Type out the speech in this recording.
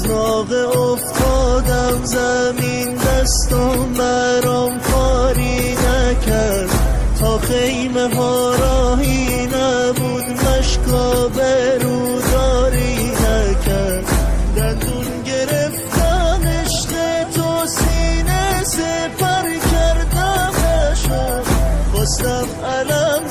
راه افتادم زمین، دستم برام کاری نکرد، تا خیمه ها راهی نبود، مشکا بروداری نکرد. دندون گرفتم عشق تو، سینه سپر کردم نشد، خواستم علم